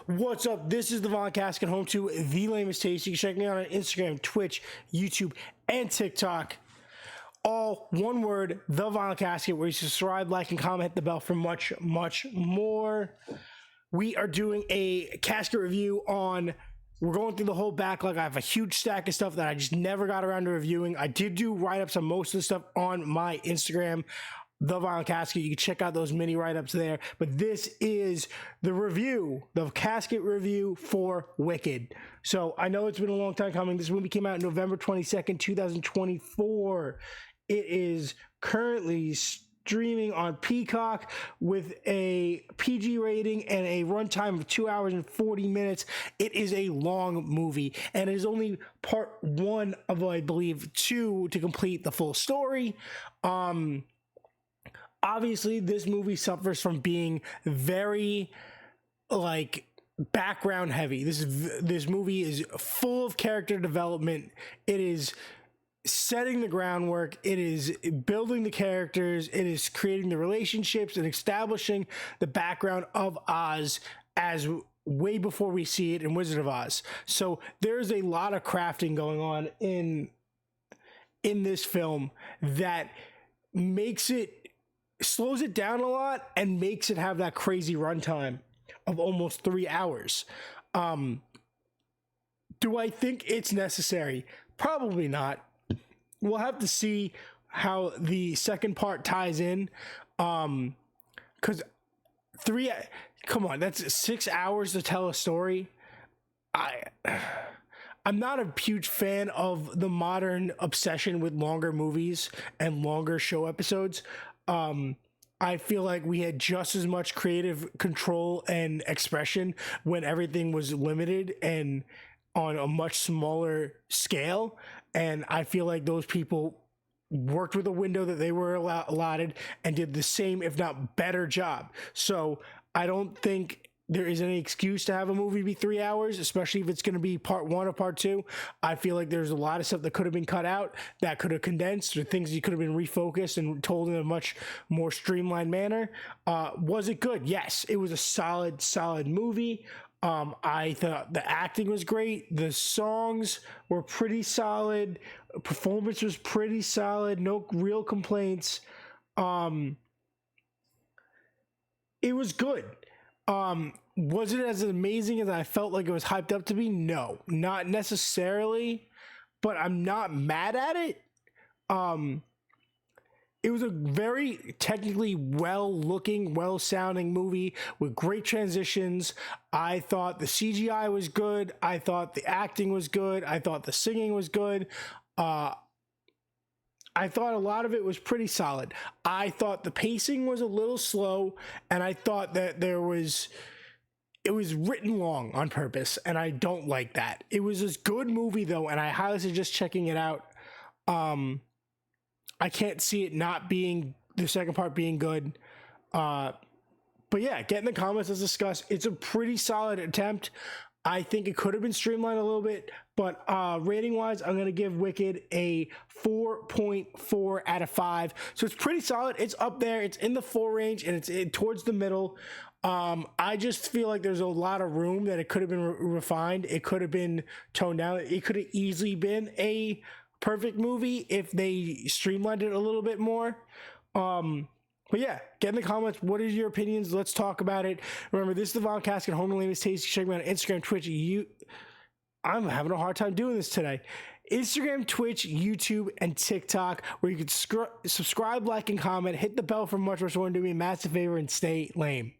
What's up? This is the Von Casket, home to the lamest taste. You can check me out on Instagram, Twitch, YouTube, and TikTok. All one word, the Von Casket, where you subscribe, like, and comment, hit the bell for much, much more. We are doing a casket review on. We're going through the whole backlog. I have a huge stack of stuff that I just never got around to reviewing. I did do write-ups on most of the stuff on my Instagram, The Violent Casket. You can check out those mini write-ups there. But this is the review, the casket review for Wicked. So I know it's been a long time coming. This movie came out November 22nd, 2024. It is currently streaming on Peacock with a PG rating and a runtime of 2 hours and 40 minutes. It is a long movie, and it is only part one of, I believe, two to complete the full story. Obviously, this movie suffers from being very, background heavy. This movie is full of character development. It is setting the groundwork. It is building the characters. It is creating the relationships and establishing the background of Oz as way before we see it in Wizard of Oz. So there's a lot of crafting going on in this film that slows it down a lot and makes it have that crazy runtime of almost 3 hours. Do I think it's necessary? Probably not. We'll have to see how the second part ties in. Because come on, that's 6 hours to tell a story. I'm not a huge fan of the modern obsession with longer movies and longer show episodes. I feel like we had just as much creative control and expression when everything was limited and on a much smaller scale. And I feel like those people worked with a window that they were allotted and did the same, if not better job. So I don't think there is any excuse to have a movie be 3 hours, especially if it's going to be part one or part two. I feel like there's a lot of stuff that could have been cut out, that could have condensed, or things that could have been refocused and told in a much more streamlined manner. Was it good? Yes, it was a solid movie. I thought the acting was great. The songs were pretty solid. Performance was pretty solid. No real complaints. It was good. Was it as amazing as I felt like it was hyped up to be? No, not necessarily, but I'm not mad at it. It was a very technically well-looking, well-sounding movie with great transitions. I thought the CGI was good. I thought the acting was good. I thought the singing was good. I thought a lot of it was pretty solid. I thought the pacing was a little slow, and I thought that it was written long on purpose, and I don't like that. It was a good movie, though, and I highly suggest checking it out. I can't see it not being, the second part being good. But yeah, get in the comments, let's discuss. It's a pretty solid attempt. I think it could have been streamlined a little bit, but rating-wise, I'm going to give Wicked a 4.4 out of 5. So it's pretty solid. It's up there. It's in the 4 range, and it's towards the middle. I just feel like there's a lot of room that it could have been refined. It could have been toned down. It could have easily been a perfect movie if they streamlined it a little bit more. But yeah, get in the comments. What are your opinions? Let's talk about it. Remember, this is the Von Casket, home to lamest taste. Check me out on Instagram, Twitch. I'm having a hard time doing this today. Instagram, Twitch, YouTube, and TikTok, where you can subscribe, like, and comment. Hit the bell for much more. So do me a massive favor and stay lame.